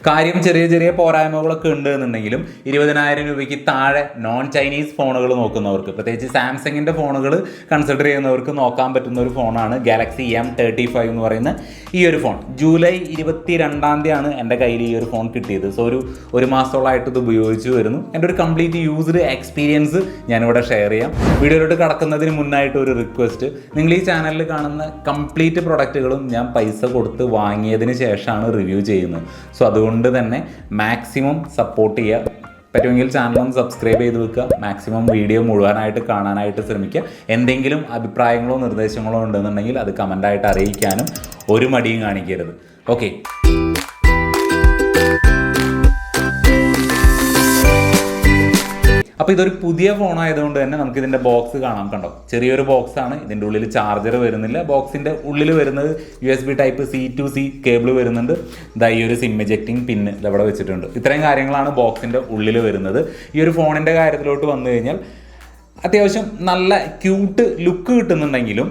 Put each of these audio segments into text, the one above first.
കാര്യം ചെറിയ ചെറിയ പോരായ്മകളൊക്കെ ഉണ്ട് എന്നുണ്ടെങ്കിലും 20,000 രൂപയ്ക്ക് താഴെ നോൺ ചൈനീസ് ഫോണുകൾ നോക്കുന്നവർക്ക്, പ്രത്യേകിച്ച് സാംസങ്ങിൻ്റെ ഫോണുകൾ കൺസിഡർ ചെയ്യുന്നവർക്ക് നോക്കാൻ പറ്റുന്ന ഒരു ഫോണാണ് ഗാലക്സി M35 എന്ന് പറയുന്ന ഈ ഒരു ഫോൺ. ജൂലൈ 22 എൻ്റെ കയ്യിൽ ഈ ഒരു ഫോൺ കിട്ടിയത്. സോ ഒരു മാസത്തോളമായിട്ട് ഇത് ഉപയോഗിച്ച് വരുന്നു. എൻ്റെ ഒരു കംപ്ലീറ്റ് യൂസ്ഡ് എക്സ്പീരിയൻസ് ഞാനിവിടെ ഷെയർ ചെയ്യാം. വീഡിയോയിലോട്ട് കടക്കുന്നതിന് മുന്നായിട്ട് ഒരു റിക്വസ്റ്റ്, നിങ്ങൾ ഈ ചാനലിൽ കാണുന്ന കംപ്ലീറ്റ് പ്രൊഡക്റ്റുകളും ഞാൻ പൈസ കൊടുത്ത് വാങ്ങിയതിന് ശേഷമാണ് റിവ്യൂ ചെയ്യുന്നത്. സോ അതുകൊണ്ട് തന്നെ മാക്സിമം സപ്പോർട്ട് ചെയ്യുക. പറ്റുമെങ്കിൽ ചാനലൊന്ന് സബ്സ്ക്രൈബ് ചെയ്ത് വെക്കുക. മാക്സിമം വീഡിയോ മുഴുവനായിട്ട് കാണാനായിട്ട് ശ്രമിക്കുക. എന്തെങ്കിലും അഭിപ്രായങ്ങളോ നിർദ്ദേശങ്ങളോ ഉണ്ടെന്നുണ്ടെങ്കിൽ അത് കമൻ്റായിട്ട് അറിയിക്കാനും ഒരു മടിയും കാണിക്കരുത്. ഓക്കെ, അപ്പോൾ ഇതൊരു പുതിയ ഫോൺ ആയതുകൊണ്ട് തന്നെ നമുക്ക് ഇതിൻ്റെ ബോക്സ് കാണാം. കണ്ടോ, ചെറിയൊരു ബോക്സാണ്. ഇതിൻ്റെ ഉള്ളിൽ ചാർജർ വരുന്നില്ല. ബോക്സിൻ്റെ ഉള്ളിൽ വരുന്നത് USB type C to C cable വരുന്നുണ്ട്. ഇതാ ഈ ഒരു സിം എജക്റ്റിംഗ് പിന്ന് ഇതവിടെ വെച്ചിട്ടുണ്ട്. ഇത്രയും കാര്യങ്ങളാണ് ബോക്സിൻ്റെ ഉള്ളിൽ വരുന്നത്. ഈ ഒരു ഫോണിൻ്റെ കാര്യത്തിലോട്ട് വന്നു കഴിഞ്ഞാൽ അത്യാവശ്യം നല്ല ക്യൂട്ട് ലുക്ക് കിട്ടുന്നുണ്ടെങ്കിലും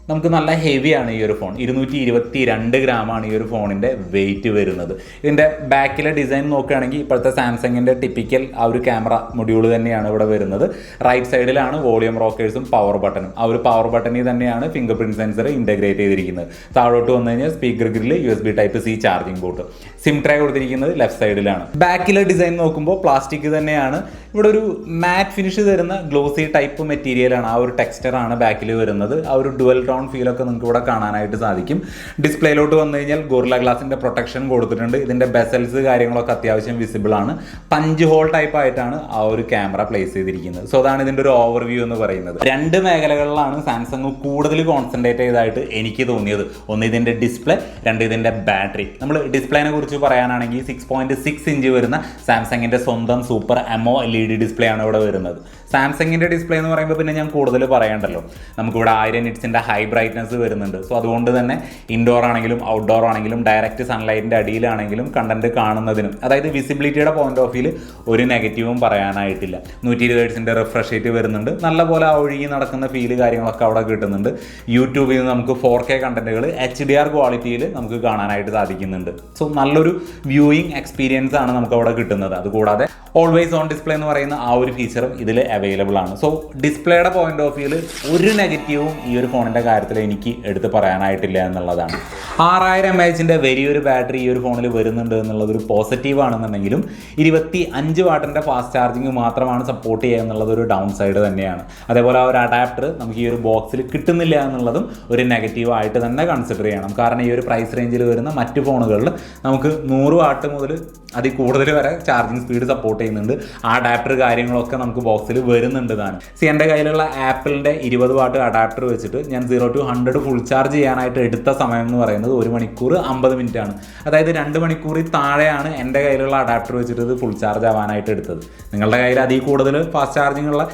നമുക്ക് നല്ല ഹെവിയാണ് ഈ ഒരു ഫോൺ. 222 ഗ്രാമാണ് ഈ ഒരു ഫോണിൻ്റെ വെയിറ്റ് വരുന്നത്. ഇതിൻ്റെ ബാക്കിലെ ഡിസൈൻ നോക്കുകയാണെങ്കിൽ ഇപ്പോഴത്തെ സാംസങ്ങിൻ്റെ ടിപ്പിക്കൽ ആ ഒരു ക്യാമറ മൊഡ്യൂൾ തന്നെയാണ് ഇവിടെ വരുന്നത്. റൈറ്റ് സൈഡിലാണ് വോളിയം റോക്കേഴ്സും പവർ ബട്ടണും. ആ ഒരു പവർ ബട്ടണിൽ തന്നെയാണ് ഫിംഗർ പ്രിൻറ്റ് സെൻസർ ഇൻ്റഗ്രേറ്റ് ചെയ്തിരിക്കുന്നത്. താഴോട്ട് വന്നു കഴിഞ്ഞാൽ speaker grill, USB type C charging port. Sim tray കൊടുത്തിരിക്കുന്നത് ലെഫ്റ്റ് സൈഡിലാണ്. ബാക്കിലെ ഡിസൈൻ നോക്കുമ്പോൾ പ്ലാസ്റ്റിക് തന്നെയാണ്. ഇവിടെ ഒരു മാറ്റ് ഫിനിഷ് തരുന്ന ഗ്ലോസി ടൈപ്പ് മെറ്റീരിയലാണ്. ആ ഒരു ടെക്സ്ചറാണ് ബാക്കിൽ വരുന്നത്. ആ ഒരു ഡുവൽ ടോൺ ഫീലൊക്കെ നിങ്ങൾക്ക് ഇവിടെ കാണാനായിട്ട് സാധിക്കും. ഡിസ്പ്ലേയിലോട്ട് വന്നു കഴിഞ്ഞാൽ ഗോറില്ല ഗ്ലാസിൻ്റെ പ്രൊട്ടക്ഷൻ കൊടുത്തിട്ടുണ്ട്. ഇതിൻ്റെ ബെസൽസ് കാര്യങ്ങളൊക്കെ അത്യാവശ്യം വിസിബിൾ ആണ്. പഞ്ച് ഹോൾ ടൈപ്പ് ആയിട്ടാണ് ആ ഒരു ക്യാമറ പ്ലേസ് ചെയ്തിരിക്കുന്നത്. സോ അതാണ് ഇതിൻ്റെ ഒരു ഓവർവ്യൂ എന്ന് പറയുന്നത്. 2 മേഖലകളിലാണ് സാംസങ് കൂടുതൽ കോൺസെൻട്രേറ്റ് ചെയ്തതായിട്ട് എനിക്ക് തോന്നിയത്. ഒന്ന് ഇതിൻ്റെ ഡിസ്പ്ലേ, 2 ഇതിൻ്റെ ബാറ്ററി. നമ്മൾ ഡിസ്പ്ലേനെ കുറിച്ച് പറയാനാണെങ്കിൽ 6.6 ഇഞ്ച് വരുന്ന സാംസങ്ങിൻ്റെ സ്വന്തം സൂപ്പർ AMOLED ഡിസ്പ്ലേ ആണ് ഇവിടെ വരുന്നത്. സാംസങ്ങിൻ്റെ ഡിസ്പ്ലേ എന്ന് പറയുമ്പോൾ പിന്നെ ഞാൻ കൂടുതൽ പറയണ്ടല്ലോ. നമുക്കിവിടെ 1000 നിറ്റ്സിൻ്റെ ഹൈ ബ്രൈറ്റ്നസ് വരുന്നുണ്ട്. സോ അതുകൊണ്ട് തന്നെ ഇൻഡോർ ആണെങ്കിലും ഔട്ട്ഡോർ ആണെങ്കിലും ഡയറക്റ്റ് സൺലൈറ്റിൻ്റെ അടിയിലാണെങ്കിലും കണ്ടന്റ് കാണുന്നതിനും, അതായത് വിസിബിലിറ്റിയുടെ പോയിന്റ് ഓഫ് വ്യൂവിൽ ഒരു നെഗറ്റീവും പറയാനായിട്ടില്ല. 120 ഹെർട്സിൻ്റെ റിഫ്രഷ് റേറ്റ് വരുന്നുണ്ട്. നല്ലപോലെ ഒഴുകി നടക്കുന്ന ഫീല് കാര്യങ്ങളൊക്കെ അവിടെ കിട്ടുന്നുണ്ട്. യൂട്യൂബിൽ നിന്ന് നമുക്ക് 4K കണ്ടന്റുകൾ HDR ക്വാളിറ്റിയിൽ നമുക്ക് കാണാനായിട്ട് സാധിക്കുന്നുണ്ട്. സോ നല്ലൊരു വ്യൂയിങ് എക്സ്പീരിയൻസ് ആണ് നമുക്ക് അവിടെ കിട്ടുന്നത്. അതുകൂടാതെ ഓൾവേസ് ഓൺ ഡിസ്പ്ലേ എന്ന് പറയുന്ന ആ ഒരു ഫീച്ചറും ഇതിൽ അവൈലബിൾ ആണ്. സോ ഡിസ്പ്ലേയുടെ പോയിന്റ് ഓഫ് വ്യൂവിൽ ഒരു നെഗറ്റീവും ഈ ഒരു ഫോണിൻ്റെ കാര്യത്തിൽ എനിക്ക് എടുത്ത് പറയാനായിട്ടില്ല എന്നുള്ളതാണ്. 6000 mAh വലിയൊരു ബാറ്ററി ഈ ഒരു ഫോണിൽ വരുന്നുണ്ട് എന്നുള്ളത് ഒരു പോസിറ്റീവ് ആണെന്നുണ്ടെങ്കിലും 25 വാട്ടിൻ്റെ ഫാസ്റ്റ് ചാർജിങ് മാത്രമാണ് സപ്പോർട്ട് ചെയ്യുക എന്നുള്ളത് ഒരു ഡൗൺ സൈഡ് തന്നെയാണ്. അതേപോലെ ആ ഒരു അഡാപ്റ്റർ നമുക്ക് ഈ ഒരു ബോക്സിൽ കിട്ടുന്നില്ല എന്നുള്ളതും ഒരു നെഗറ്റീവ് ആയിട്ട് തന്നെ കൺസിഡർ ചെയ്യണം. കാരണം ഈ ഒരു പ്രൈസ് റേഞ്ചിൽ വരുന്ന മറ്റ് ഫോണുകളിൽ നമുക്ക് 100 വാട്ട് മുതൽ അതിൽ കൂടുതൽ വരെ ചാർജിങ് സ്പീഡ് സപ്പോർട്ട് ചെയ്യുന്നുണ്ട്. ആ അഡാപ്റ്റർ കാര്യങ്ങളൊക്കെ നമുക്ക് ബോക്സിൽ വരുന്നുണ്ട് താനും. എൻ്റെ കയ്യിലുള്ള ആപ്പിളിൻ്റെ 20 വാട്ട് അഡാപ്റ്റർ വെച്ചിട്ട് ഞാൻ 0 to 100 ഫുൾ ചാർജ് ചെയ്യാനായിട്ട് എടുത്ത സമയം എന്ന് പറയുന്നത് 1 മണിക്കൂർ 50 മിനിറ്റ് ആണ്. അതായത് 2 മണിക്കൂറിൽ താഴെയാണ് എൻ്റെ കയ്യിലുള്ള അഡാപ്റ്റർ വെച്ചിട്ട് ഇത് ഫുൾ ചാർജ് ആവാനായിട്ട് എടുത്തത്. നിങ്ങളുടെ കയ്യിൽ അതിൽ കൂടുതൽ ഫാസ്റ്റ് ചാർജിങ് ഉള്ള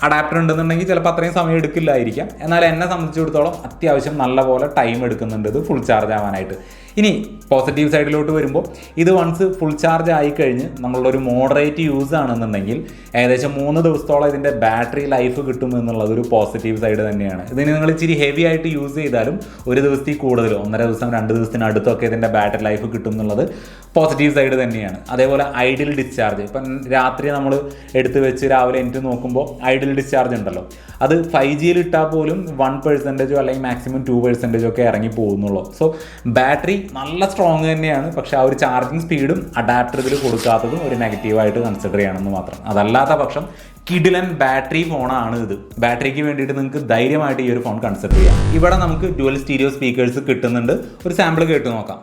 അഡാപ്റ്റർ ഉണ്ടെന്നുണ്ടെങ്കിൽ ചിലപ്പോൾ അത്രയും സമയം എടുക്കില്ലായിരിക്കാം. എന്നാൽ എന്നെ സംബന്ധിച്ചിടത്തോളം അത്യാവശ്യം നല്ലപോലെ ടൈം എടുക്കുന്നുണ്ട് ഇത് ഫുൾ ചാർജ് ആവാനായിട്ട്. ഇനി പോസിറ്റീവ് സൈഡിലോട്ട് വരുമ്പോൾ ഇത് വൺസ് ഫുൾ ചാർജ് ആയിക്കഴിഞ്ഞ് നമ്മളുടെ ഒരു മോഡറേറ്റ് യൂസ് ആണെന്നുണ്ടെങ്കിൽ ഏകദേശം 3 ദിവസത്തോളം ഇതിൻ്റെ ബാറ്ററി ലൈഫ് കിട്ടും എന്നുള്ളത് ഒരു പോസിറ്റീവ് സൈഡ് തന്നെയാണ്. ഇതിന് നിങ്ങൾ ഇച്ചിരി ഹെവി ആയിട്ട് യൂസ് ചെയ്താലും 1 ദിവസത്തിൽ കൂടുതൽ 1.5 ദിവസം 2 ദിവസത്തിനടുത്തൊക്കെ ഇതിൻ്റെ ബാറ്ററി ലൈഫ് കിട്ടും എന്നുള്ളത് പോസിറ്റീവ് സൈഡ് തന്നെയാണ്. അതേപോലെ ഐഡിൽ ഡിസ്ചാർജ്, ഇപ്പം രാത്രി നമ്മൾ എടുത്ത് വെച്ച് രാവിലെ എനിക്ക് നോക്കുമ്പോൾ ഐഡിൽ ഡിസ്ചാർജ് ഉണ്ടല്ലോ, അത് 5Gയിൽ ഇട്ടാൽ പോലും 1% അല്ലെങ്കിൽ മാക്സിമം 2% ഒക്കെ ഇറങ്ങി പോകുന്നുള്ളൂ. സോ ബാറ്ററി നല്ല സ്ട്രോങ് തന്നെയാണ്. പക്ഷെ ആ ഒരു ചാർജിങ് സ്പീഡും അഡാപ്റ്റർ ഇതിൽ കൊടുക്കാത്തതും ഒരു നെഗറ്റീവായിട്ട് കൺസിഡർ ചെയ്യണമെന്ന് മാത്രം. അതല്ലാത്ത പക്ഷം കിഡിലൻ ബാറ്ററി ഫോണാണ് ഇത്. ബാറ്ററിക്ക് വേണ്ടിയിട്ട് നിങ്ങൾക്ക് ധൈര്യമായിട്ട് ഈ ഒരു ഫോൺ കൺസിഡർ ചെയ്യാം. ഇവിടെ നമുക്ക് ഡ്യുവൽ സ്റ്റീരിയോ സ്പീക്കേഴ്സ് കിട്ടുന്നുണ്ട്. ഒരു സാമ്പിൾ കേട്ട് നോക്കാം.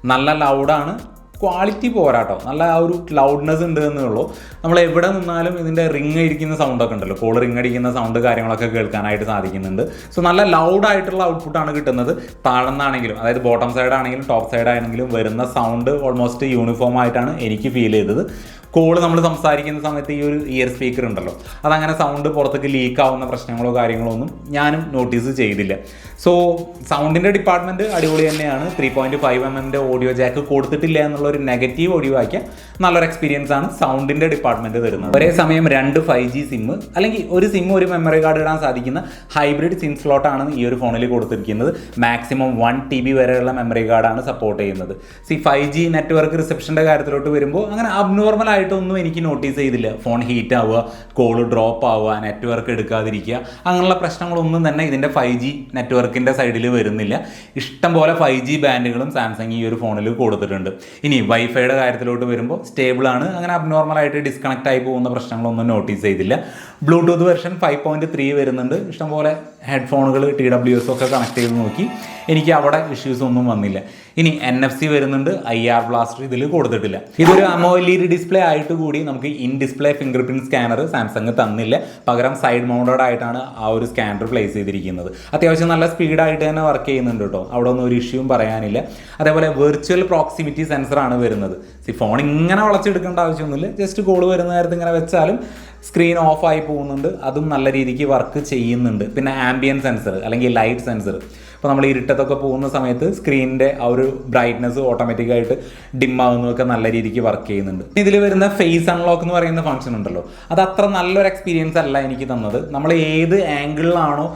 നല്ല ലൗഡാണ്. ക്വാളിറ്റി പോരാട്ടോ, നല്ല ആ ഒരു ലൗഡ്നെസ് ഉണ്ട് എന്നേ ഉള്ളൂ. നമ്മൾ എവിടെ നിന്നാലും ഇതിൻ്റെ റിങ് ഇരിക്കുന്ന സൗണ്ടൊക്കെ ഉണ്ടല്ലോ, കോൾ റിങ് അടിക്കുന്ന സൗണ്ട് കാര്യങ്ങളൊക്കെ കേൾക്കാനായിട്ട് സാധിക്കുന്നുണ്ട്. സോ നല്ല ലൗഡായിട്ടുള്ള ഔട്ട്പുട്ടാണ് കിട്ടുന്നത്. താഴ്ന്നാണെങ്കിലും അതായത് ബോട്ടം സൈഡ് ആണെങ്കിലും ടോപ്പ് സൈഡ് ആണെങ്കിലും വരുന്ന സൗണ്ട് ഓൾമോസ്റ്റ് യൂണിഫോം ആയിട്ടാണ് എനിക്ക് ഫീൽ ചെയ്തത്. കോള് നമ്മൾ സംസാരിക്കുന്ന സമയത്ത് ഈ ഒരു ഇയർ സ്പീക്കർ ഉണ്ടല്ലോ, അതങ്ങനെ സൗണ്ട് പുറത്തേക്ക് ലീക്ക് ആവുന്ന പ്രശ്നങ്ങളോ കാര്യങ്ങളോ ഒന്നും ഞാനും നോട്ടീസ് ചെയ്തില്ല. സോ സൗണ്ടിൻ്റെ ഡിപ്പാർട്ട്മെൻറ്റ് അടിപൊളി തന്നെയാണ്. 3.5 mm ഓഡിയോ ജാക്ക് കൊടുത്തിട്ടില്ല എന്നുള്ളൊരു നെഗറ്റീവ് ഒഴിവാക്കിയ നല്ലൊരു എക്സ്പീരിയൻസ് ആണ് സൗണ്ടിൻ്റെ ഡിപ്പാർട്ട്മെൻറ്റ് തരുന്നത്. ഒരേ സമയം 2 5G സിം അല്ലെങ്കിൽ ഒരു സിം ഒരു മെമ്മറി കാർഡ് ഇടാൻ സാധിക്കുന്ന ഹൈബ്രിഡ് സിം സ്ലോട്ടാണ് ഈ ഒരു ഫോണിൽ കൊടുത്തിരിക്കുന്നത്. മാക്സിമം 1 TB വരെയുള്ള മെമ്മറി കാർഡാണ് സപ്പോർട്ട് ചെയ്യുന്നത്. 5G നെറ്റ്വർക്ക് റിസപ്ഷൻ്റെ കാര്യത്തിലോട്ട് വരുമ്പോൾ അങ്ങനെ അബ്നോർമൽ ആയിട്ടൊന്നും എനിക്ക് നോട്ടീസ് ചെയ്തില്ല. ഫോൺ ഹീറ്റ് ആവുക, കോള് ഡ്രോപ്പ് ആവുക, നെറ്റ്വർക്ക് എടുക്കാതിരിക്കുക, അങ്ങനെയുള്ള പ്രശ്നങ്ങളൊന്നും തന്നെ ഇതിൻ്റെ 5G നെറ്റ്വർക്കിൻ്റെ സൈഡിൽ വരുന്നില്ല. ഇഷ്ടം പോലെ 5G ബാൻഡുകളും സാംസങ് ഈ ഒരു ഫോണിൽ കൊടുത്തിട്ടുണ്ട്. ഇനി വൈഫൈയുടെ കാര്യത്തിലോട്ട് വരുമ്പോൾ സ്റ്റേബിളാണ്, അങ്ങനെ അബ്നോർമലായിട്ട് ഡിസ്കണക്റ്റ് ആയി പോകുന്ന പ്രശ്നങ്ങളൊന്നും നോട്ടീസ് ചെയ്തില്ല. ബ്ലൂടൂത്ത് വെർഷൻ 5.3 വരുന്നുണ്ട്. ഇഷ്ടംപോലെ ഹെഡ്ഫോണുകൾ TWS ഒക്കെ കണക്ട് ചെയ്ത് നോക്കി, എനിക്ക് അവിടെ ഇഷ്യൂസ് ഒന്നും വന്നില്ല. ഇനി NFC വരുന്നുണ്ട്, IR ബ്ലാസ്റ്റർ ഇതിൽ കൊടുത്തിട്ടില്ല. ഇതൊരു AMOLED ഡിസ്പ്ലേ ആയിട്ട് കൂടി നമുക്ക് in display finger print scanner Samsung തന്നില്ല. പകരം സൈഡ് മൗണ്ടഡ് ആയിട്ടാണ് ആ ഒരു സ്കാനർ പ്ലേസ് ചെയ്തിരിക്കുന്നത്. അത്യാവശ്യം നല്ല സ്പീഡായിട്ട് തന്നെ വർക്ക് ചെയ്യുന്നുണ്ട് കേട്ടോ, അവിടെ ഒന്നും ഒരു ഇഷ്യൂവും പറയാനില്ല. അതേപോലെ വെർച്വൽ പ്രോക്സിമിറ്റി സെൻസറാണ് വരുന്നത്. ഫോൺ ഇങ്ങനെ വളച്ചെടുക്കേണ്ട ആവശ്യമൊന്നുമില്ല, ജസ്റ്റ് കോൾ വരുന്ന നേരത്ത് ഇങ്ങനെ വെച്ചാലും സ്ക്രീൻ ഓഫായി പോകുന്നുണ്ട്, അതും നല്ല രീതിക്ക് വർക്ക് ചെയ്യുന്നുണ്ട്. പിന്നെ ആംബിയൻ സെൻസർ അല്ലെങ്കിൽ ലൈറ്റ് സെൻസർ, ഇപ്പോൾ നമ്മൾ ഇരുട്ടത്തൊക്കെ പോകുന്ന സമയത്ത് സ്ക്രീനിൻ്റെ ആ ഒരു ബ്രൈറ്റ്നസ് ഓട്ടോമാറ്റിക്കായിട്ട് ഡിമ്മാവുന്നതൊക്കെ നല്ല രീതിക്ക് വർക്ക് ചെയ്യുന്നുണ്ട്. ഇതിൽ വരുന്ന ഫേസ് അൺലോക്ക് എന്ന് പറയുന്ന ഫംഗ്ഷൻ ഉണ്ടല്ലോ, അത് അത്ര നല്ലൊരു എക്സ്പീരിയൻസ് അല്ല എനിക്ക് തന്നത്. നമ്മൾ ഏത് ആംഗിളിലാണോ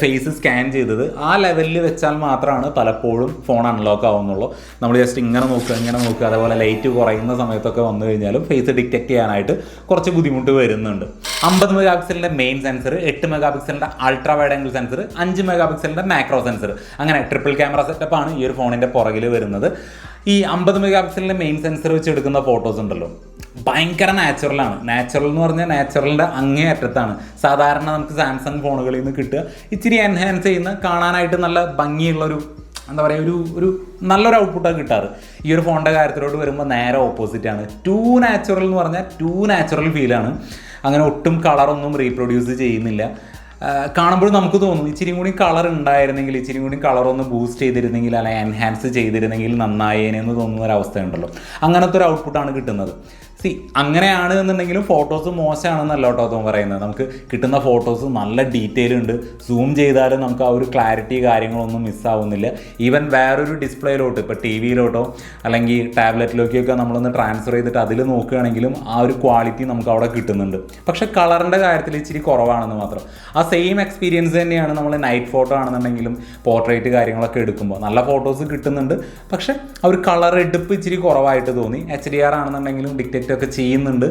ഫേസ് സ്കാൻ ചെയ്തത് ആ ലെവലിൽ വെച്ചാൽ മാത്രമാണ് പലപ്പോഴും ഫോൺ അൺലോക്ക് ആവുന്നുള്ളൂ. നമ്മൾ ജസ്റ്റ് ഇങ്ങനെ നോക്കുക, അതേപോലെ ലൈറ്റ് കുറയുന്ന സമയത്തൊക്കെ വന്നു കഴിഞ്ഞാലും ഫേസ് ഡിറ്റക്ട് ചെയ്യാനായിട്ട് കുറച്ച് ബുദ്ധിമുട്ട് വരുന്നുണ്ട്. 50 മെഗാപിക്സലിൻ്റെ മെയിൻ സെൻസർ, 8 മെഗാപിക്സലിൻ്റെ അൾട്രാ വൈഡ് ആംഗിൾ സെൻസർ, 5 മെഗാപിക്സലിൻ്റെ മാക്രോ സെൻസർ, അങ്ങനെ ട്രിപ്പിൾ ക്യാമറ സെറ്റപ്പാണ് ഈ ഒരു ഫോണിൻ്റെ പുറകിൽ വരുന്നത്. ഈ 50 മെഗാപിക്സലിൻ്റെ മെയിൻ സെൻസർ വെച്ച് എടുക്കുന്ന ഫോട്ടോസ് ഉണ്ടല്ലോ, ഭയങ്കര നാച്ചുറലാണ്. നാച്ചുറൽ എന്ന് പറഞ്ഞാൽ നാച്ചുറലിൻ്റെ അങ്ങേ അറ്റത്താണ്. സാധാരണ നമുക്ക് സാംസങ് ഫോണുകളിൽ നിന്ന് കിട്ടുക ഇച്ചിരി എൻഹാൻസ് ചെയ്യുന്ന, കാണാനായിട്ട് നല്ല ഭംഗിയുള്ളൊരു എന്താ പറയുക, ഒരു നല്ലൊരു ഔട്ട്പുട്ടാണ് കിട്ടാറ്. ഈ ഒരു ഫോണിൻ്റെ കാര്യത്തിലോട്ട് വരുമ്പോൾ നേരെ ഓപ്പോസിറ്റാണ്. ടു നാച്ചുറൽ എന്ന് പറഞ്ഞാൽ ടു നാച്ചുറൽ ഫീലാണ്. അങ്ങനെ ഒട്ടും കളറൊന്നും റീപ്രൊഡ്യൂസ് ചെയ്യുന്നില്ല. കാണുമ്പോൾ നമുക്ക് തോന്നും ഇച്ചിരി കൂടി കളർ ഉണ്ടായിരുന്നെങ്കിൽ, ഇച്ചിരി കൂടി കളറൊന്ന് ബൂസ്റ്റ് ചെയ്തിരുന്നെങ്കിൽ, അല്ലെങ്കിൽ എൻഹാൻസ് ചെയ്തിരുന്നെങ്കിൽ നന്നായേനെന്ന് തോന്നുന്ന ഒരു അവസ്ഥയുണ്ടല്ലോ. അങ്ങനത്തെ ഒരു ഔട്ട്പുട്ടാണ് കിട്ടുന്നത്. അങ്ങനെയാണ് എന്നുണ്ടെങ്കിലും ഫോട്ടോസ് മോശമാണെന്നല്ല കേട്ടോ പറയുന്നത്. നമുക്ക് കിട്ടുന്ന ഫോട്ടോസ് നല്ല ഡീറ്റെയിൽ ഉണ്ട്, സൂം ചെയ്താലും നമുക്ക് ആ ഒരു ക്ലാരിറ്റി കാര്യങ്ങളൊന്നും മിസ്സാവുന്നില്ല. ഈവൻ വേറൊരു ഡിസ്പ്ലേയിലോട്ട്, ഇപ്പോൾ TV-ലോട്ടോ അല്ലെങ്കിൽ ടാബ്ലറ്റിലേക്കൊക്കെ നമ്മളൊന്ന് ട്രാൻസ്ഫർ ചെയ്തിട്ട് അതിൽ നോക്കുകയാണെങ്കിലും ആ ഒരു ക്വാളിറ്റി നമുക്ക് അവിടെ കിട്ടുന്നുണ്ട്. പക്ഷേ കളറിൻ്റെ കാര്യത്തിൽ ഇച്ചിരി കുറവാണെന്ന് മാത്രം. ആ സെയിം എക്സ്പീരിയൻസ് തന്നെയാണ് നമ്മൾ നൈറ്റ് ഫോട്ടോ ആണെന്നുണ്ടെങ്കിലും പോർട്രേറ്റ് കാര്യങ്ങളൊക്കെ എടുക്കുമ്പോൾ നല്ല ഫോട്ടോസ് കിട്ടുന്നുണ്ട്. പക്ഷേ ആ ഒരു കളർ എടുപ്പ് ഇച്ചിരി കുറവായിട്ട് തോന്നി. HDR ആണെന്നുണ്ടെങ്കിലും ഡിറ്റക്റ്റ് ഒക്കെ ചെയ്യുന്നുണ്ട്,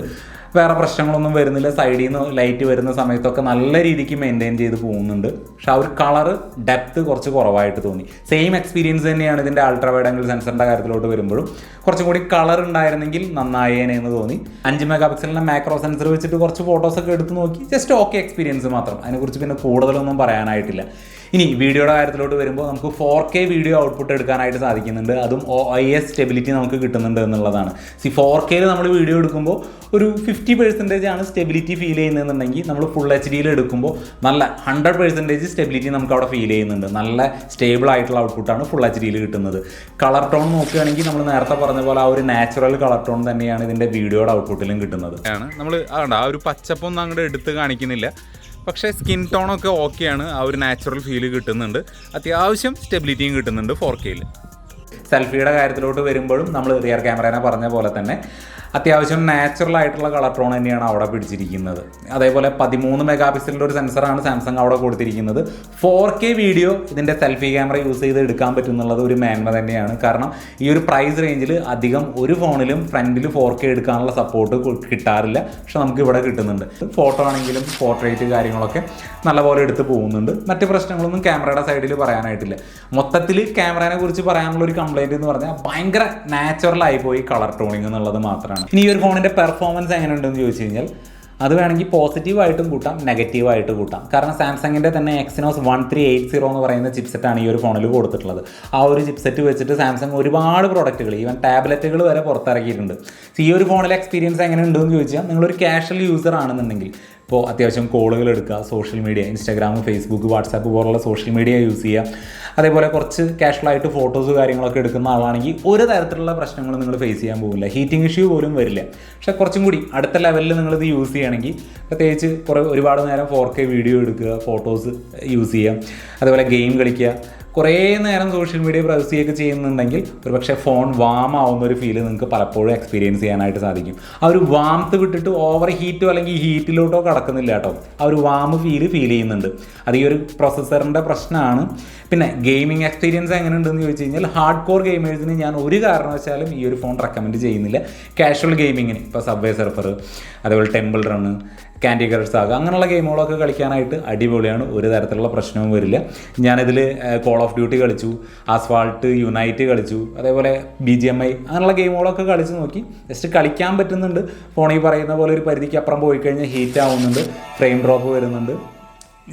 വേറെ പ്രശ്നങ്ങളൊന്നും വരുന്നില്ല. സൈഡിൽ നിന്ന് ലൈറ്റ് വരുന്ന സമയത്തൊക്കെ നല്ല രീതിക്ക് മെയിൻറ്റെയിൻ ചെയ്ത് പോകുന്നുണ്ട്. പക്ഷെ ആ ഒരു കളറ് ഡെപ്ത് കുറച്ച് കുറവായിട്ട് തോന്നി. സെയിം എക്സ്പീരിയൻസ് തന്നെയാണ് ഇതിൻ്റെ അൾട്രാ വൈഡ് ആംഗിൾ സെൻസറിൻ്റെ കാര്യത്തിലോട്ട് വരുമ്പോഴും. കുറച്ചും കൂടി കളർ ഉണ്ടായിരുന്നെങ്കിൽ നന്നായേനെ എന്ന് തോന്നി. 5 മെഗാപിക്സലിൻ്റെ മാക്രോ സെൻസർ വെച്ചിട്ട് കുറച്ച് ഫോട്ടോസൊക്കെ എടുത്ത് നോക്കി, ജസ്റ്റ് ഓക്കെ എക്സ്പീരിയൻസ് മാത്രം. അതിനെക്കുറിച്ച് പിന്നെ കൂടുതലൊന്നും പറയാനായിട്ടില്ല. ഇനി വീഡിയോയുടെ കാര്യത്തിലോട്ട് വരുമ്പോൾ നമുക്ക് 4K വീഡിയോ ഔട്ട്പുട്ട് എടുക്കാനായിട്ട് സാധിക്കുന്നുണ്ട്. അതും OIS സ്റ്റെബിലിറ്റി നമുക്ക് കിട്ടുന്നുണ്ട് എന്നുള്ളതാണ്. 4Kയിൽ നമ്മൾ വീഡിയോ എടുക്കുമ്പോൾ ഒരു 50% ആണ് സ്റ്റെബിലിറ്റി ഫീൽ ചെയ്യുന്നതെന്നുണ്ടെങ്കിൽ, നമ്മൾ ഫുൾ HD എടുക്കുമ്പോൾ നല്ല 100% സ്റ്റെബിലിറ്റി നമുക്ക് അവിടെ ഫീൽ ചെയ്യുന്നുണ്ട്. നല്ല സ്റ്റേബിൾ ആയിട്ടുള്ള ഔട്ട്പുട്ടാണ് ഫുൾ HD കിട്ടുന്നത്. കളർ ടോൺ നോക്കുകയാണെങ്കിൽ നമ്മൾ നേരത്തെ പറഞ്ഞ പോലെ ആ ഒരു നാച്ചുറൽ കളർ ടോൺ തന്നെയാണ് ഇതിൻ്റെ വീഡിയോയുടെ ഔട്ട്പുട്ടിലും കിട്ടുന്നത്. നമ്മൾ ആ ഒരു പച്ചപ്പൊന്നും അങ്ങോട്ട് എടുത്ത് കാണിക്കുന്നില്ല, പക്ഷേ സ്കിൻ ടോണൊക്കെ ഓക്കെയാണ്. ആ ഒരു നാച്ചുറൽ ഫീല് കിട്ടുന്നുണ്ട്. അത്യാവശ്യം സ്റ്റെബിലിറ്റിയും കിട്ടുന്നുണ്ട് 4Kയിൽ. സെൽഫിയുടെ കാര്യത്തിലോട്ട് വരുമ്പോഴും നമ്മൾ റിയർ ക്യാമറേനെ പറഞ്ഞ പോലെ തന്നെ അത്യാവശ്യം നാച്ചുറൽ ആയിട്ടുള്ള കളർ ടോൺ തന്നെയാണ് അവിടെ പിടിച്ചിരിക്കുന്നത്. അതേപോലെ 13 മെഗാപിക്സലിൻ്റെ ഒരു സെൻസറാണ് സാംസങ് അവിടെ കൊടുത്തിരിക്കുന്നത്. 4K വീഡിയോ ഇതിൻ്റെ സെൽഫി ക്യാമറ യൂസ് ചെയ്ത് എടുക്കാൻ പറ്റുന്നുള്ളത് ഒരു മേന്മ തന്നെയാണ്. കാരണം ഈ ഒരു പ്രൈസ് റേഞ്ചിൽ അധികം ഒരു ഫോണിലും ഫ്രണ്ടിൽ 4K എടുക്കാനുള്ള സപ്പോർട്ട് കിട്ടാറില്ല. പക്ഷെ നമുക്ക് ഇവിടെ കിട്ടുന്നുണ്ട്. ഫോട്ടോ ആണെങ്കിലും പോർട്രേറ്റ് കാര്യങ്ങളൊക്കെ നല്ലപോലെ എടുത്ത് പോകുന്നുണ്ട്. മറ്റ് പ്രശ്നങ്ങളൊന്നും ക്യാമറയുടെ സൈഡിൽ പറയാനായിട്ടില്ല. മൊത്തത്തിൽ ക്യാമറയെ കുറിച്ച് പറയാനുള്ള ഒരു കംപ്ലൈൻറ്റ് എന്ന് പറഞ്ഞാൽ ഭയങ്കര നാച്ചുറൽ ആയിപ്പോയി കളർ ടോണിങ് എന്നുള്ളത് മാത്രമാണ്. ഇനി ഈ ഒരു ഫോണിൻ്റെ പെർഫോമൻസ് എങ്ങനെയുണ്ടെന്ന് ചോദിച്ചു കഴിഞ്ഞാൽ അത് വേണമെങ്കിൽ പോസിറ്റീവായിട്ടും കൂട്ടാം, നെഗറ്റീവായിട്ട് കൂട്ടാം. കാരണം സാംസങ്ങിൻ്റെ തന്നെ Exynos 1380 എന്ന് പറയുന്ന ചിപ്സെറ്റാണ് ഈ ഒരു ഫോണിൽ കൊടുത്തിട്ടുള്ളത്. ആ ഒരു ചിപ്സെറ്റ് വെച്ചിട്ട് സാംസങ് ഒരുപാട് പ്രോഡക്റ്റുകൾ, ഈവൻ ടാബ്ലറ്റുകൾ വരെ പുറത്തിറക്കിയിട്ടുണ്ട്. ഈ ഒരു ഫോണിലെ എക്സ്പീരിയൻസ് എങ്ങനെ ഉണ്ടെന്ന് ചോദിച്ചാൽ, നിങ്ങളൊരു കാഷ്വൽ യൂസർ ആണെന്നുണ്ടെങ്കിൽ ഇപ്പോൾ അത്യാവശ്യം കോളുകൾ എടുക്കുക, social media, Instagram, Facebook, WhatsApp പോലുള്ള സോഷ്യൽ മീഡിയ യൂസ് ചെയ്യുക. അതേപോലെ കുറച്ച് കാഷ്വലായിട്ട് ഫോട്ടോസ് കാര്യങ്ങളൊക്കെ എടുക്കുന്ന ആളാണെങ്കിൽ ഒരു തരത്തിലുള്ള പ്രശ്നങ്ങളും നിങ്ങൾ ഫേസ് ചെയ്യാൻ പോകില്ല, ഹീറ്റിംഗ് ഇഷ്യൂ പോലും വരില്ല. പക്ഷേ കുറച്ചും കൂടി അടുത്ത ലെവലിൽ നിങ്ങളിത് യൂസ് ചെയ്യുകയാണെങ്കിൽ, പ്രത്യേകിച്ച് ഒരുപാട് നേരം 4K വീഡിയോ എടുക്കുക, ഫോട്ടോസ് യൂസ് ചെയ്യുക, അതേപോലെ ഗെയിം കളിക്കുക, കുറേ നേരം സോഷ്യൽ മീഡിയ ബ്രൗസ് ചെയ്യുകയൊക്കെ ചെയ്യുന്നുണ്ടെങ്കിൽ ഒരുപക്ഷെ ഫോൺ വാം ആവുന്ന ഒരു ഫീല് നിങ്ങൾക്ക് പലപ്പോഴും എക്സ്പീരിയൻസ് ചെയ്യാനായിട്ട് സാധിക്കും. ആ ഒരു വാംത്ത് വിട്ടിട്ട് ഓവർ ഹീറ്റോ അല്ലെങ്കിൽ ഹീറ്റിലോട്ടോ കടക്കുന്നില്ല കേട്ടോ, ആ ഒരു വാം ഫീൽ ചെയ്യുന്നുണ്ട്. അത് ഈ ഒരു പ്രൊസസ്സറിൻ്റെ പ്രശ്നമാണ്. പിന്നെ ഗെയിമിംഗ് എക്സ്പീരിയൻസ് എങ്ങനെ ഉണ്ടെന്ന് ചോദിച്ചു കഴിഞ്ഞാൽ, ഹാർഡ് കോർ ഗെയിമേഴ്സിന് ഞാൻ ഒരു കാരണവശാലും ഈ ഒരു ഫോൺ റെക്കമെൻഡ് ചെയ്യുന്നില്ല. കാഷ്വൽ ഗെയിമിങ്ങിന് ഇപ്പോൾ സബ്വേ സർഫർ, അതേപോലെ temple run, candy crush saga അങ്ങനെയുള്ള ഗെയിമുകളൊക്കെ കളിക്കാനായിട്ട് അടിപൊളിയാണ്, ഒരു തരത്തിലുള്ള പ്രശ്നവും വരില്ല. ഞാനിതിൽ കോൾ ഓഫ് ഡ്യൂട്ടി കളിച്ചു, ആസ്ഫാൾട്ട്, യുണൈറ്റ് കളിച്ചു, അതേപോലെ BGMI അങ്ങനെയുള്ള ഗെയിമുകളൊക്കെ കളിച്ച് നോക്കി. ജസ്റ്റ് കളിക്കാൻ പറ്റുന്നുണ്ട്. ഫോണിൽ പറയുന്ന പോലെ ഒരു പരിധിക്ക് അപ്പുറം പോയി കഴിഞ്ഞാൽ ഹീറ്റ് ആവുന്നുണ്ട്, ഫ്രെയിം ഡ്രോപ്പ് വരുന്നുണ്ട്.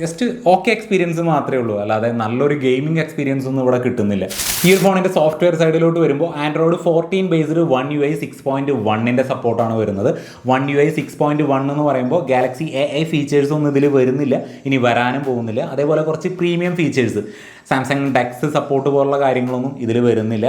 ജസ്റ്റ് ഓക്കെ എക്സ്പീരിയൻസ് മാത്രമേ ഉള്ളൂ, അല്ലാതെ നല്ലൊരു ഗെയിമിംഗ് എക്സ്പീരിയൻസ് ഒന്നും ഇവിടെ കിട്ടുന്നില്ല. ഈ ഒരു ഫോണിൻ്റെ സോഫ്റ്റ്വെയർ സൈഡിലോട്ട് വരുമ്പോൾ ആൻഡ്രോയിഡ് 14 ബേസ്ഡ് One UI 6.1ൻ്റെ സപ്പോർട്ടാണ് വരുന്നത്. One UI 6.1 എന്ന് പറയുമ്പോൾ ഗാലക്സി AI ഫീച്ചേഴ്സ് ഒന്നും ഇതിൽ വരുന്നില്ല, ഇനി വരാനും പോകുന്നില്ല. അതേപോലെ കുറച്ച് premium features, Samsung dex support പോലുള്ള കാര്യങ്ങളൊന്നും ഇതിൽ വരുന്നില്ല.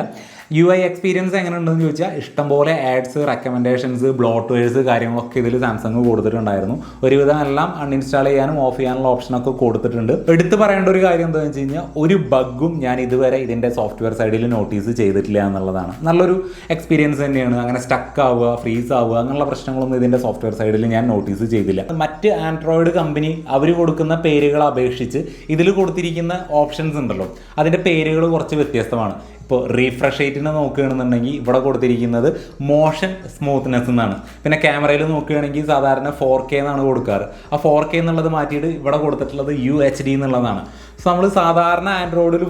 UI എക്സ്പീരിയൻസ് എങ്ങനെ ഉണ്ടെന്ന് ചോദിച്ചാൽ, ഇഷ്ടംപോലെ ആഡ്സ്, റെക്കമെൻഡേഷൻസ്, ബ്ലോട്ട്വെയർസ് കാര്യങ്ങളൊക്കെ ഇതിൽ സാംസങ് കൊടുത്തിട്ടുണ്ടായിരുന്നു. ഒരുവിധം എല്ലാം അൺഇൻസ്റ്റാൾ ചെയ്യാനും ഓഫ് ചെയ്യാനുള്ള ഓപ്ഷനൊക്കെ കൊടുത്തിട്ടുണ്ട്. എടുത്തു പറയേണ്ട ഒരു കാര്യം എന്താണെന്ന് വെച്ച് കഴിഞ്ഞാൽ, ഒരു ബഗ്ഗും ഞാൻ ഇതുവരെ ഇതിൻ്റെ സോഫ്റ്റ്വെയർ സൈഡിൽ നോട്ടീസ് ചെയ്തിട്ടില്ല എന്നുള്ളതാണ്. നല്ലൊരു എക്സ്പീരിയൻസ് തന്നെയാണ്. അങ്ങനെ സ്റ്റക്ക് ആവുക, ഫ്രീസ് ആവുക അങ്ങനെയുള്ള പ്രശ്നങ്ങളൊന്നും ഇതിൻ്റെ സോഫ്റ്റ്വെയർ സൈഡിൽ ഞാൻ നോട്ടീസ് ചെയ്തില്ല. മറ്റ് ആൻഡ്രോയിഡ് കമ്പനി അവർ കൊടുക്കുന്ന പേരുകളെ അപേക്ഷിച്ച് ഇതിൽ കൊടുത്തിരിക്കുന്ന ഓപ്ഷൻസ് ഉണ്ടല്ലോ, അതിൻ്റെ പേരുകൾ കുറച്ച് വ്യത്യസ്തമാണ്. ഇപ്പോൾ റീഫ്രഷ് റേറ്റിനെ നോക്കുകയാണെന്നുണ്ടെങ്കിൽ ഇവിടെ കൊടുത്തിരിക്കുന്നത് മോഷൻ സ്മൂത്ത്നെസ് എന്നാണ്. പിന്നെ ക്യാമറയിൽ നോക്കുകയാണെങ്കിൽ സാധാരണ 4K എന്നാണ് കൊടുക്കാറ്. ആ 4K എന്നുള്ളത് മാറ്റിയിട്ട് ഇവിടെ കൊടുത്തിട്ടുള്ളത് UHD എന്നുള്ളതാണ്. സോ നമ്മൾ സാധാരണ ആൻഡ്രോയിഡ്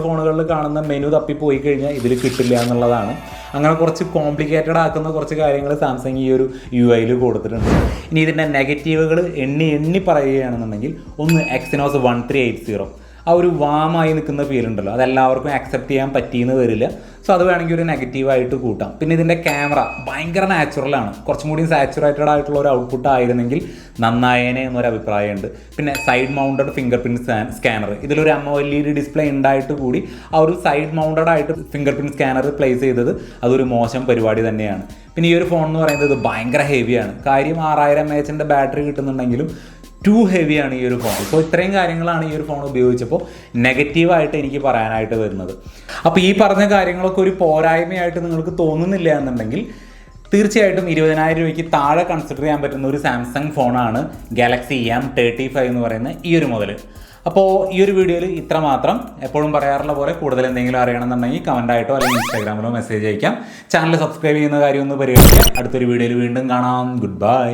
ഫോണുകളിൽ കാണുന്ന മെനു തപ്പിപ്പോയി കഴിഞ്ഞാൽ ഇതിൽ കിട്ടില്ല എന്നുള്ളതാണ്. അങ്ങനെ കുറച്ച് കോംപ്ലിക്കേറ്റഡ് ആക്കുന്ന കുറച്ച് കാര്യങ്ങൾ സാംസങ് ഈ ഒരു UIയിൽ കൊടുത്തിട്ടുണ്ട്. ഇനി ഇതിൻ്റെ നെഗറ്റീവുകൾ എണ്ണി പറയുകയാണെന്നുണ്ടെങ്കിൽ, ഒന്ന് എക്സിനോസ് 1380, ആ ഒരു വാമായി നിൽക്കുന്ന ഫീലുണ്ടല്ലോ, അതെല്ലാവർക്കും അക്സെപ്റ്റ് ചെയ്യാൻ പറ്റിയെന്ന് വരില്ല. സോ അത് വേണമെങ്കിൽ ഒരു നെഗറ്റീവായിട്ട് കൂട്ടാം. പിന്നെ ഇതിൻ്റെ ക്യാമറ ഭയങ്കര നാച്ചുറലാണ്. കുറച്ചും കൂടി സാച്ചുറേറ്റഡ് ആയിട്ടുള്ള ഒരു ഔട്ട്പുട്ട് ആയിരുന്നെങ്കിൽ നന്നായേനെ എന്നൊരു അഭിപ്രായമുണ്ട്. പിന്നെ side mounted finger print scanner, ഇതിലൊരു AMOLED ഡിസ്പ്ലേ ഉണ്ടായിട്ട് കൂടി ആ ഒരു സൈഡ് മൗണ്ടഡ് ആയിട്ട് ഫിംഗർ പ്രിൻറ്റ് സ്കാനർ പ്ലേസ് ചെയ്തത് അതൊരു മോശം പരിപാടി തന്നെയാണ്. പിന്നെ ഈ ഒരു ഫോൺ എന്ന് പറയുന്നത് ഭയങ്കര ഹെവിയാണ്. കാര്യം 6000 mAh ബാറ്ററി കിട്ടുന്നുണ്ടെങ്കിലും ടു ഹെവിയാണ് ഈ ഒരു ഫോൺ. സോ ഇത്രയും കാര്യങ്ങളാണ് ഈ ഒരു ഫോൺ ഉപയോഗിച്ചപ്പോൾ നെഗറ്റീവായിട്ട് എനിക്ക് പറയാനായിട്ട് വരുന്നത്. അപ്പോൾ ഈ പറഞ്ഞ കാര്യങ്ങളൊക്കെ ഒരു പോരായ്മയായിട്ട് നിങ്ങൾക്ക് തോന്നുന്നില്ല എന്നുണ്ടെങ്കിൽ, തീർച്ചയായിട്ടും 20,000 രൂപയ്ക്ക് താഴെ കൺസിഡർ ചെയ്യാൻ പറ്റുന്ന ഒരു സാംസങ് ഫോണാണ് ഗാലക്സി M35 എന്ന് പറയുന്ന ഈ ഒരു മോഡൽ. അപ്പോൾ ഈ ഒരു വീഡിയോയിൽ ഇത്ര മാത്രം. എപ്പോഴും പറയാറുള്ള പോലെ കൂടുതൽ എന്തെങ്കിലും അറിയണമെന്നുണ്ടെങ്കിൽ കമൻറ്റായിട്ടോ അല്ലെങ്കിൽ ഇൻസ്റ്റാഗ്രാമിലോ മെസ്സേജ് അയക്കാം. ചാനൽ സബ്സ്ക്രൈബ് ചെയ്യുന്ന കാര്യം ഒന്ന് പരിഗണിക്കാം. അടുത്തൊരു വീഡിയോയിൽ വീണ്ടും കാണാം. Good bye.